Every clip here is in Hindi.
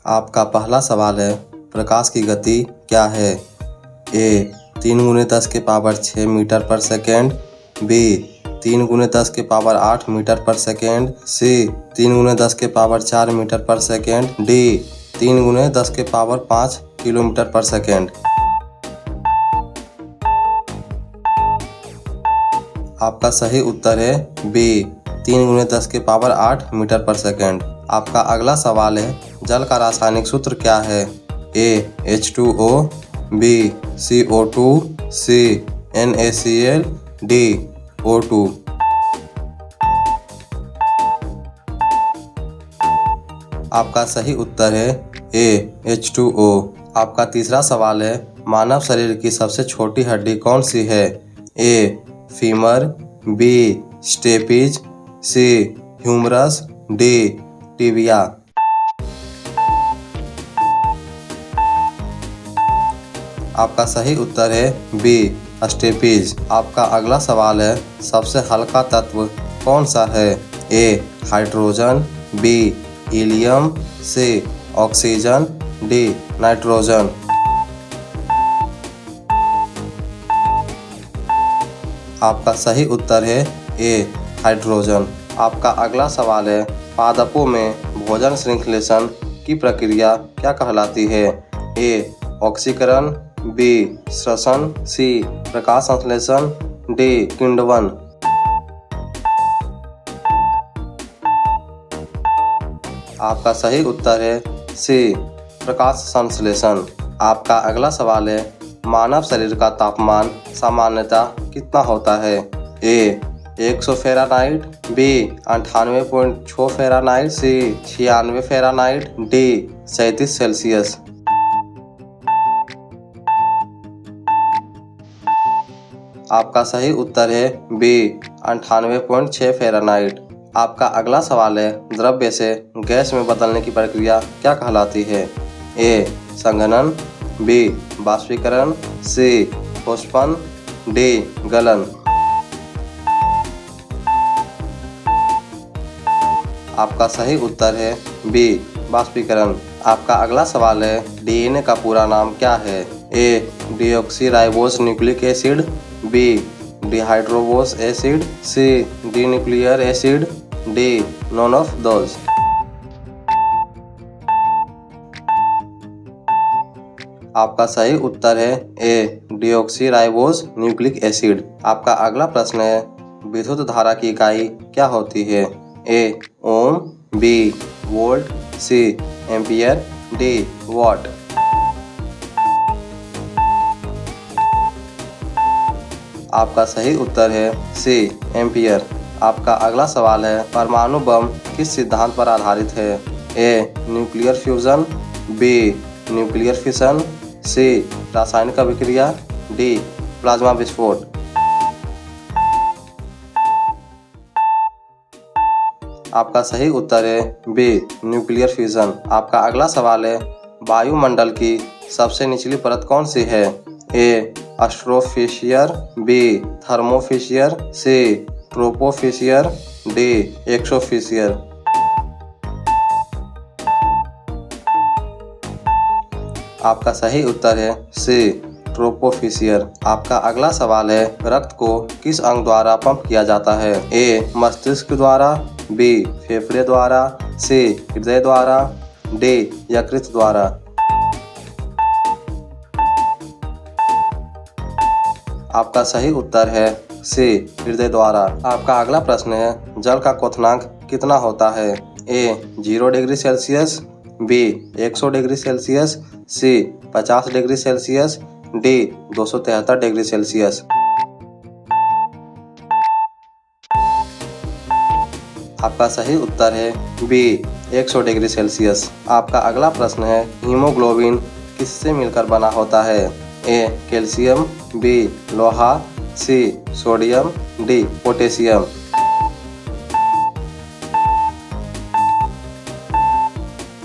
आपका पहला सवाल है, प्रकाश की गति क्या है? ए 3 × 10⁻6 मीटर पर सेकेंड, बी 3 × 10⁻8 मीटर पर सेकेंड, सी 3 × 10⁻4 मीटर पर सेकेंड, डी 3 × 10⁻5 किलोमीटर पर सेकेंड। आपका सही उत्तर है बी 3 × 10⁻8 मीटर पर सेकेंड। आपका अगला सवाल है, जल का रासायनिक सूत्र क्या है? ए H2O, बी CO2, सी NaCl, डी O2। आपका सही उत्तर है ए H2O। आपका तीसरा सवाल है, मानव शरीर की सबसे छोटी हड्डी कौन सी है? A femur, B stapes, C humerus, D tibia. आपका सही उत्तर है बी स्टेपिज। आपका अगला सवाल है, सबसे हल्का तत्व कौन सा है? ए हाइड्रोजन, बी हीलियम, सी ऑक्सीजन, डी नाइट्रोजन। आपका सही उत्तर है ए हाइड्रोजन। आपका अगला सवाल है, पादपों में भोजन श्रृंखलेशन की प्रक्रिया क्या कहलाती है? ए ऑक्सीकरण, बी श्वसन, सी प्रकाश संश्लेषण, डी किण्वन। आपका सही उत्तर है सी प्रकाश संश्लेषण। आपका अगला सवाल है, मानव शरीर का तापमान सामान्यतः कितना होता है? ए 100 फ़ारेनहाइट, बी 98.6 फ़ारेनहाइट, सी 96 फ़ारेनहाइट, डी 37 सेल्सियस। आपका सही उत्तर है बी 98.6 फ़ारेनहाइट। आपका अगला सवाल है, द्रव्य से गैस में बदलने की प्रक्रिया क्या कहलाती है? ए संघनन, बी बाष्पीकरण, सी ठोसपन, डी गलन। आपका सही उत्तर है बी बाष्पीकरण। आपका अगला सवाल है, डीएनए का पूरा नाम क्या है? A deoxyribose nucleic acid, B dihydrobose acid, C denuclear acid, D none of those. आपका सही उत्तर है ए डीऑक्सीराइबोस न्यूक्लिक एसिड। आपका अगला प्रश्न है, विद्युत धारा की इकाई क्या होती है? A ohm, B volt, C ampere, D watt. आपका सही उत्तर है सी एम्पियर। आपका अगला सवाल है, परमाणु बम किस सिद्धांत पर आधारित है? A nuclear fusion, B nuclear fission, C रासायनिक अभिक्रिया, डी प्लाज्मा विस्फोट। आपका सही उत्तर है बी न्यूक्लियर फ्यूजन। आपका अगला सवाल है, वायुमंडल की सबसे निचली परत कौन सी है? ए स्ट्रोफोस्फीयर, बी थर्मोस्फीयर, सी ट्रोपोस्फीयर, डी एक्सोस्फीयर। आपका सही उत्तर है सी ट्रोपोस्फीयर। आपका अगला सवाल है, रक्त को किस अंग द्वारा पंप किया जाता है? ए मस्तिष्क द्वारा, बी फेफड़े द्वारा, सी हृदय द्वारा, डी यकृत द्वारा। आपका सही उत्तर है सी हृदय द्वारा। आपका अगला प्रश्न है, जल का क्वथनांक कितना होता है? A 0 degree Celsius, B 100 degree Celsius, C 50 degree Celsius, D 273 degree Celsius. आपका सही उत्तर है बी 100 डिग्री सेल्सियस। आपका अगला प्रश्न है, हीमोग्लोबिन किससे मिलकर बना होता है? ए कैल्शियम, बी लोहा, सी सोडियम, डी पोटेशियम।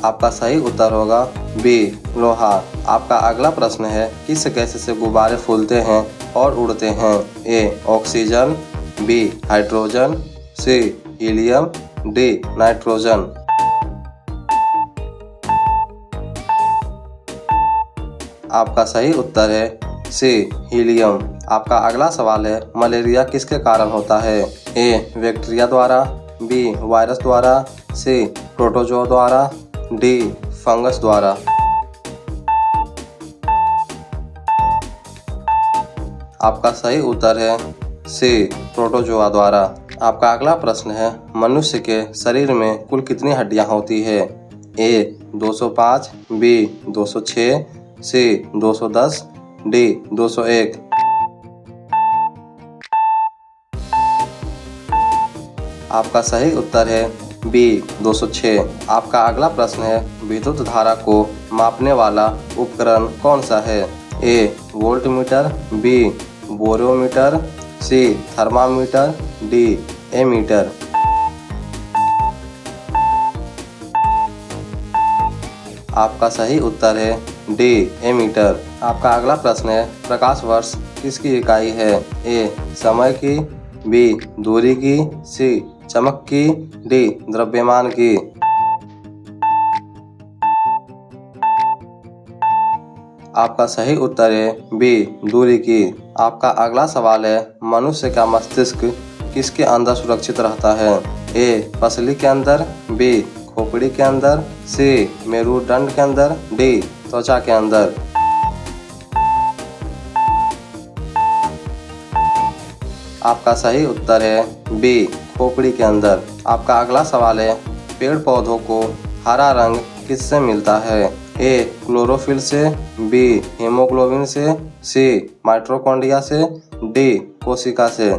आपका सही उत्तर होगा बी लोहा। आपका अगला प्रश्न है, किस गैस से गुब्बारे फूलते हैं और उड़ते हैं? A oxygen, B hydrogen, C helium, D nitrogen. आपका सही उत्तर है सी हीलियम। आपका अगला सवाल है मलेरिया किसके कारण होता है? ए बैक्टीरिया द्वारा, बी वायरस द्वारा, सी प्रोटोजोआ द्वारा, डी फंगस द्वारा। आपका सही उत्तर है सी प्रोटोजोआ द्वारा। आपका अगला प्रश्न है मनुष्य के शरीर में कुल कितनी हड्डियां होती है? ए 205, बी 206, सी 210, डी 201। आपका सही उत्तर है बी 206। आपका अगला प्रश्न है विद्युत धारा को मापने वाला उपकरण कौन सा है? ए वोल्टमीटर, बी बोरोमीटर, सी थर्मामीटर, डी एमीटर। आपका सही उत्तर है डी एमीटर। आपका अगला प्रश्न है प्रकाश वर्ष किसकी इकाई है? ए समय की, बी दूरी की, सी चमक की, डी द्रव्यमान की। आपका सही उत्तर है बी दूरी की। आपका अगला सवाल है मनुष्य का मस्तिष्क किसके अंदर सुरक्षित रहता है? ए पसली के अंदर, बी खोपड़ी के अंदर, सी मेरुदंड के अंदर, डी त्वचा के अंदर। आपका सही उत्तर है बी खोपड़ी के अंदर। आपका अगला सवाल है पेड़ पौधों को हरा रंग किससे मिलता है? ए क्लोरोफिल से, बी हीमोग्लोबिन से, सी माइटोकॉन्ड्रिया से, डी कोशिका से।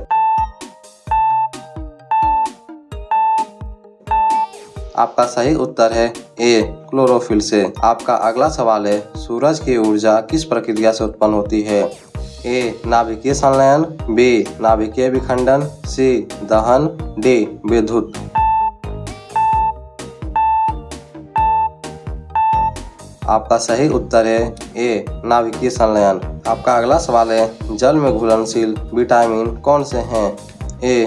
आपका सही उत्तर है ए क्लोरोफिल से। आपका अगला सवाल है सूरज की ऊर्जा किस प्रक्रिया से उत्पन्न होती है? ए नाभिकीय संलयन, बी नाभिकीय विखंडन, सी दहन, डी विद्युत। आपका सही उत्तर है ए नाभिकीय संलयन। आपका अगला सवाल है जल में घुलनशील विटामिन कौन से हैं? A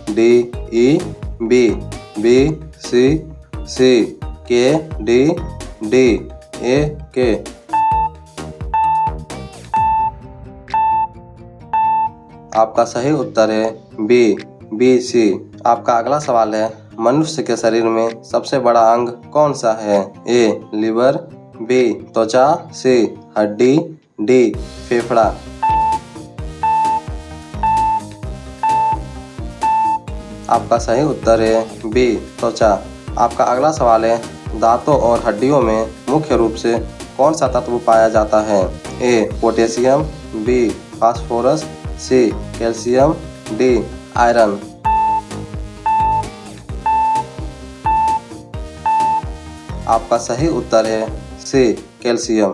D E, B B C K D ए के। आपका सही उत्तर है बी सी। आपका अगला सवाल है मनुष्य के शरीर में सबसे बड़ा अंग कौन सा है? ए लिवर, बी त्वचा, सी हड्डी, डी फेफड़ा। आपका सही उत्तर है बी त्वचा। आपका अगला सवाल है दांतों और हड्डियों में मुख्य रूप से कौन सा तत्व पाया जाता है? A potassium, B phosphorus, C calcium, D iron. आपका सही उत्तर है सी कैल्शियम।